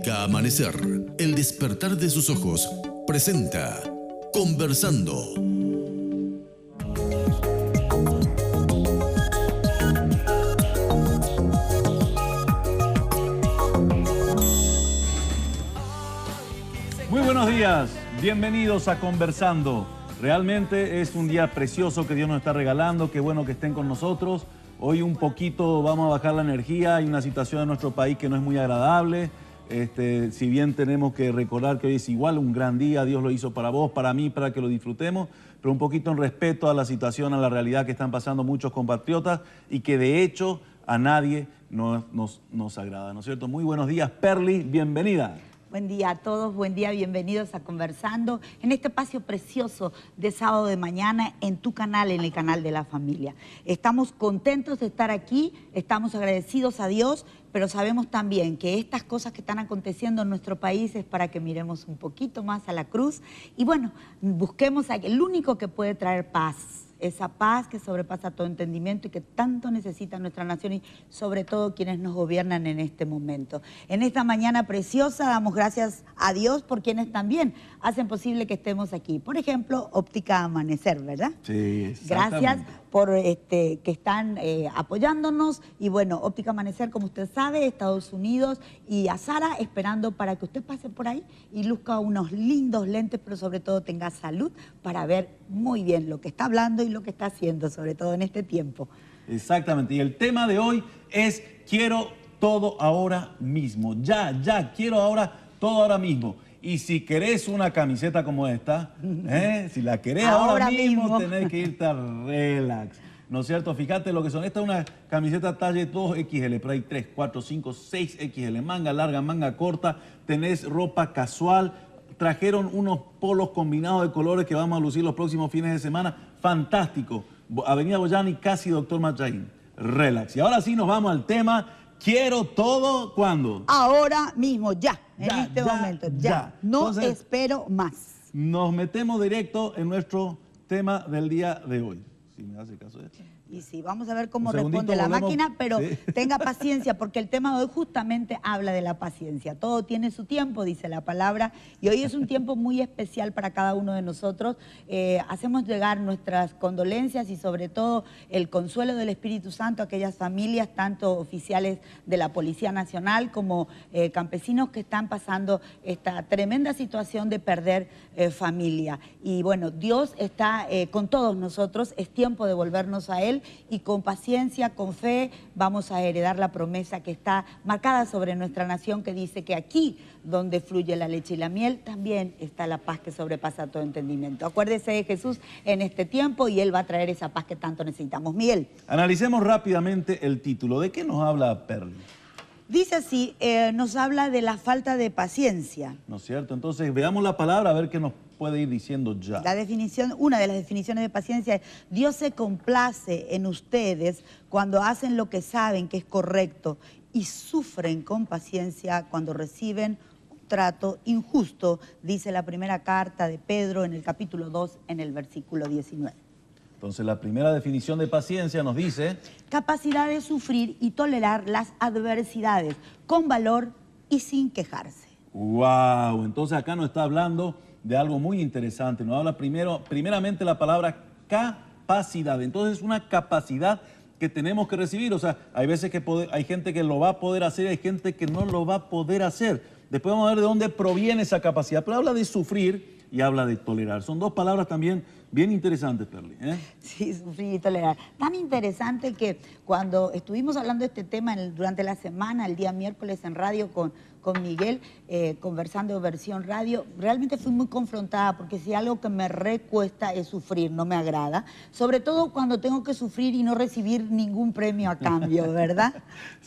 Óptica Amanecer, el despertar de sus ojos, presenta Conversando. Muy buenos días, bienvenidos a Conversando. Realmente es un día precioso que Dios nos está regalando, qué bueno que estén con nosotros. Hoy un poquito vamos a bajar la energía, hay una situación en nuestro país que no es muy agradable. Si bien tenemos que recordar que hoy es igual un gran día, Dios lo hizo para vos, para mí, para que lo disfrutemos, pero un poquito en respeto a la situación, a la realidad que están pasando muchos compatriotas y que de hecho a nadie nos agrada, ¿no es cierto? Muy buenos días, Perly, bienvenida. Buen día a todos, buen día, bienvenidos a Conversando en este espacio precioso de sábado de mañana en tu canal, en el canal de la familia. Estamos contentos de estar aquí, estamos agradecidos a Dios, pero sabemos también que estas cosas que están aconteciendo en nuestro país es para que miremos un poquito más a la cruz y bueno, busquemos a el único que puede traer paz. Esa paz que sobrepasa todo entendimiento y que tanto necesita nuestra nación y sobre todo quienes nos gobiernan en este momento. En esta mañana preciosa damos gracias a Dios por quienes también hacen posible que estemos aquí. Por ejemplo, Óptica Amanecer, ¿verdad? Sí, exactamente. Gracias por que están apoyándonos y bueno, Óptica Amanecer, como usted sabe, Estados Unidos y a Sara esperando para que usted pase por ahí y luzca unos lindos lentes, pero sobre todo tenga salud para ver muy bien lo que está hablando y lo que está haciendo, sobre todo en este tiempo. Exactamente, y el tema de hoy es quiero todo ahora mismo, ya, quiero todo ahora mismo. Y si querés una camiseta como esta, si la querés ahora mismo, tenés que irte a relax, ¿no es cierto? Fíjate lo que son. Esta es una camiseta talle 2XL, pero hay 3, 4, 5, 6XL, manga larga, manga corta, tenés ropa casual. Trajeron unos polos combinados de colores que vamos a lucir los próximos fines de semana. Fantástico. Avenida Boyani, casi Doctor Machaín. Relax. Y ahora sí nos vamos al tema. Quiero todo, ¿cuándo? Ahora mismo, ya, en este momento, ya. No Entonces, espero más. Nos metemos directo en nuestro tema del día de hoy. Si me hace caso de esto. Y sí, vamos a ver cómo responde la máquina, pero sí, tenga paciencia, porque el tema de hoy justamente habla de la paciencia. Todo tiene su tiempo, dice la palabra, y hoy es un tiempo muy especial para cada uno de nosotros. Hacemos llegar nuestras condolencias y sobre todo el consuelo del Espíritu Santo a aquellas familias, tanto oficiales de la Policía Nacional como campesinos que están pasando esta tremenda situación de perder familia. Y bueno, Dios está con todos nosotros, es tiempo de volvernos a Él, y con paciencia, con fe, vamos a heredar la promesa que está marcada sobre nuestra nación, que dice que aquí donde fluye la leche y la miel, también está la paz que sobrepasa todo entendimiento. Acuérdese de Jesús en este tiempo y Él va a traer esa paz que tanto necesitamos. Miguel. Analicemos rápidamente el título. ¿De qué nos habla Perly? Dice así, nos habla de la falta de paciencia. ¿No es cierto? Entonces veamos la palabra a ver qué nos puede ir diciendo ya. La definición, una de las definiciones de paciencia es: Dios se complace en ustedes cuando hacen lo que saben que es correcto y sufren con paciencia cuando reciben un trato injusto, dice la primera carta de Pedro en el capítulo 2, en el versículo 19. Entonces la primera definición de paciencia nos dice: capacidad de sufrir y tolerar las adversidades con valor y sin quejarse. ¡Wow! Entonces acá nos está hablando de algo muy interesante. Nos habla primeramente la palabra capacidad. Entonces es una capacidad que tenemos que recibir. O sea, hay veces que hay gente que lo va a poder hacer y hay gente que no lo va a poder hacer. Después vamos a ver de dónde proviene esa capacidad. Pero habla de sufrir y habla de tolerar. Son dos palabras también bien interesantes, Perly. Sí, sufrir y tolerar. Tan interesante que cuando estuvimos hablando de este tema durante la semana, el día miércoles en radio con Miguel, conversando versión radio, realmente fui muy confrontada porque si algo que me recuesta es sufrir, no me agrada. Sobre todo cuando tengo que sufrir y no recibir ningún premio a cambio, ¿verdad?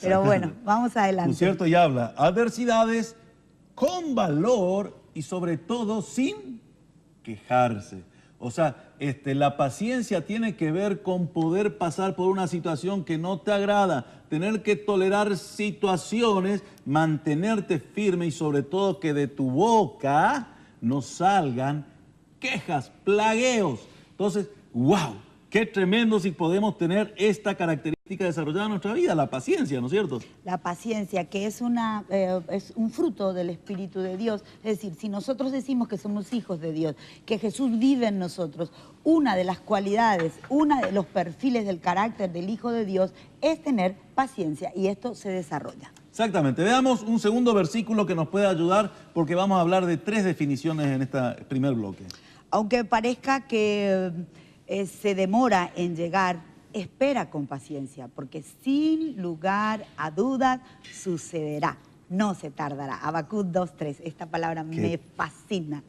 Pero bueno, vamos adelante. ¿No es cierto? Y habla adversidades con valor y sobre todo sin quejarse. O sea, la paciencia tiene que ver con poder pasar por una situación que no te agrada, tener que tolerar situaciones, mantenerte firme y sobre todo que de tu boca no salgan quejas, plagueos. Entonces, wow, Qué tremendo si podemos tener esta característica desarrollada en nuestra vida, la paciencia, ¿no es cierto? La paciencia, que es un fruto del Espíritu de Dios. Es decir, si nosotros decimos que somos hijos de Dios, que Jesús vive en nosotros, una de las cualidades, uno de los perfiles del carácter del Hijo de Dios es tener paciencia, y esto se desarrolla. Exactamente. Veamos un segundo versículo que nos puede ayudar, porque vamos a hablar de 3 definiciones en este primer bloque. Aunque parezca que se demora en llegar, espera con paciencia, porque sin lugar a dudas sucederá, no se tardará. Habacuc 2:3, esta palabra me fascina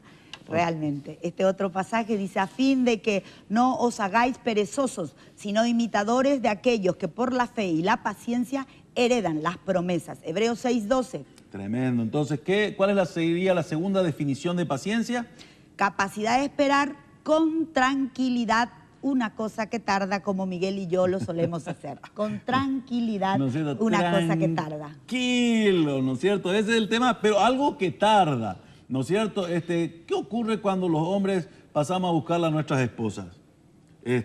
realmente. Este otro pasaje dice, a fin de que no os hagáis perezosos, sino imitadores de aquellos que por la fe y la paciencia heredan las promesas. Hebreos 6:12. Tremendo. Entonces, ¿cuál sería la segunda definición de paciencia? Capacidad de esperar con tranquilidad una cosa que tarda, como Miguel y yo lo solemos hacer. Con tranquilidad, ¿no es cierto? Una cosa que tarda. Tranquilo, ¿no es cierto? Ese es el tema, pero algo que tarda, ¿no es cierto? ¿Qué ocurre cuando los hombres pasamos a buscar a nuestras esposas?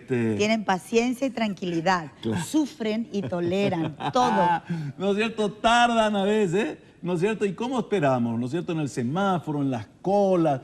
Tienen paciencia y tranquilidad, claro. Sufren y toleran todo. ¿No es cierto? Tardan a veces, ¿no es cierto? ¿Y cómo esperamos? ¿No es cierto? En el semáforo, en las colas.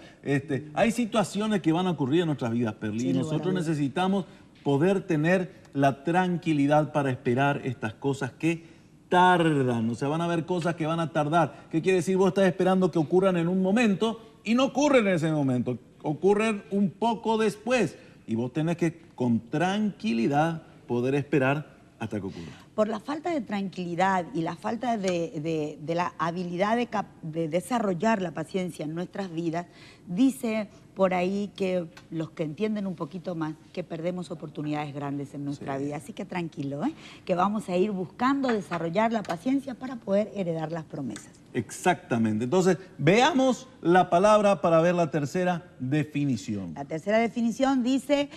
Hay situaciones que van a ocurrir en nuestras vidas, Perlí. Sí, nosotros necesitamos poder tener la tranquilidad para esperar estas cosas que tardan. O sea, van a haber cosas que van a tardar. ¿Qué quiere decir? Vos estás esperando que ocurran en un momento y no ocurren en ese momento. Ocurren un poco después. Y vos tenés que, con tranquilidad, poder esperar hasta que ocurra. Por la falta de tranquilidad y la falta de la habilidad de desarrollar la paciencia en nuestras vidas, dice por ahí que los que entienden un poquito más, que perdemos oportunidades grandes en nuestra vida. Así que tranquilo, que vamos a ir buscando desarrollar la paciencia para poder heredar las promesas. Exactamente. Entonces, veamos la palabra para ver la tercera definición. La tercera definición dice,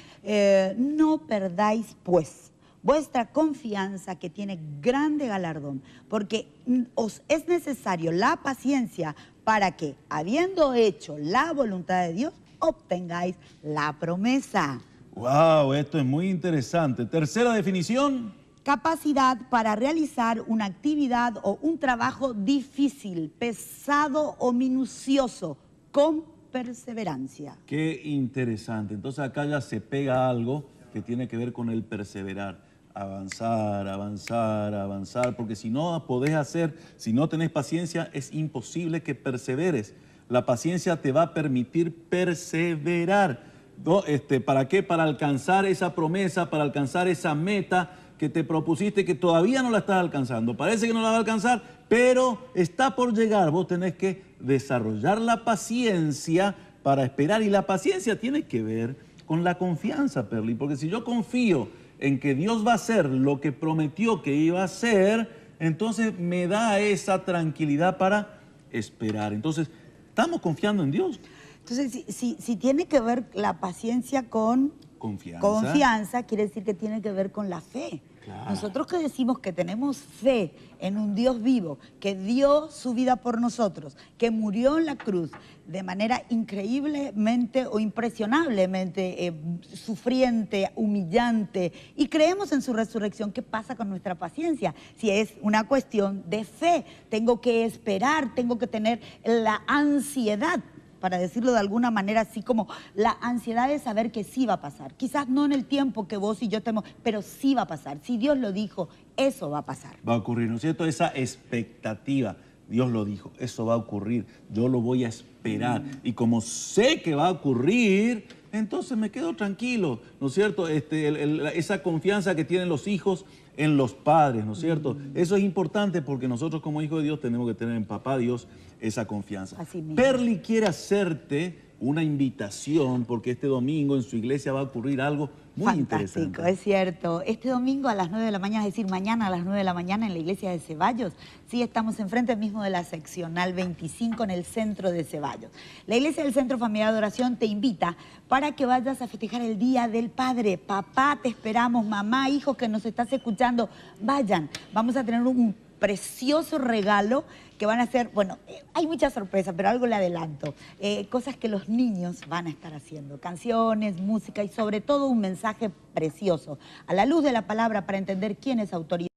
no perdáis pues vuestra confianza, que tiene grande galardón, porque os es necesario la paciencia para que, habiendo hecho la voluntad de Dios, obtengáis la promesa. ¡Wow! Esto es muy interesante. Tercera definición. Capacidad para realizar una actividad o un trabajo difícil, pesado o minucioso, con perseverancia. Qué interesante. Entonces acá ya se pega algo que tiene que ver con el perseverar. Avanzar, avanzar, avanzar, porque si no podés hacer, si no tenés paciencia, es imposible que perseveres. La paciencia te va a permitir perseverar. ¿Para qué? Para alcanzar esa promesa, para alcanzar esa meta que te propusiste, que todavía no la estás alcanzando. Parece que no la va a alcanzar, pero está por llegar. Vos tenés que desarrollar la paciencia para esperar. Y la paciencia tiene que ver con la confianza, Perlí, porque si yo confío en que Dios va a hacer lo que prometió que iba a hacer, entonces me da esa tranquilidad para esperar. Entonces, ¿estamos confiando en Dios? Entonces, si tiene que ver la paciencia con confianza, quiere decir que tiene que ver con la fe. Claro. Nosotros que decimos que tenemos fe en un Dios vivo, que dio su vida por nosotros, que murió en la cruz de manera increíblemente o impresionablemente sufriente, humillante, y creemos en su resurrección, ¿qué pasa con nuestra paciencia? Si es una cuestión de fe, tengo que esperar, tengo que tener la ansiedad, para decirlo de alguna manera, así como la ansiedad de saber que sí va a pasar. Quizás no en el tiempo que vos y yo tenemos, pero sí va a pasar. Si Dios lo dijo, eso va a pasar. Va a ocurrir, ¿no es cierto? Esa expectativa. Dios lo dijo, eso va a ocurrir. Yo lo voy a esperar. Y como sé que va a ocurrir, entonces me quedo tranquilo, ¿no es cierto? Esa confianza que tienen los hijos en los padres, ¿no es cierto? Eso es importante porque nosotros como hijos de Dios tenemos que tener en Papá Dios esa confianza. Perlí quiere hacerte una invitación porque este domingo en su iglesia va a ocurrir algo muy interesante. Fantástico, es cierto. Este domingo a las 9 de la mañana, es decir, mañana a las 9 de la mañana en la iglesia de Ceballos. Sí, estamos enfrente mismo de la seccional 25 en el centro de Ceballos. La iglesia del Centro Familiar de Oración te invita para que vayas a festejar el Día del Padre. Papá, te esperamos, mamá, hijos que nos estás escuchando, vayan. Vamos a tener un precioso regalo que van a hacer, bueno, hay muchas sorpresas, pero algo le adelanto, cosas que los niños van a estar haciendo, canciones, música y sobre todo un mensaje precioso, a la luz de la palabra para entender quién es autoridad.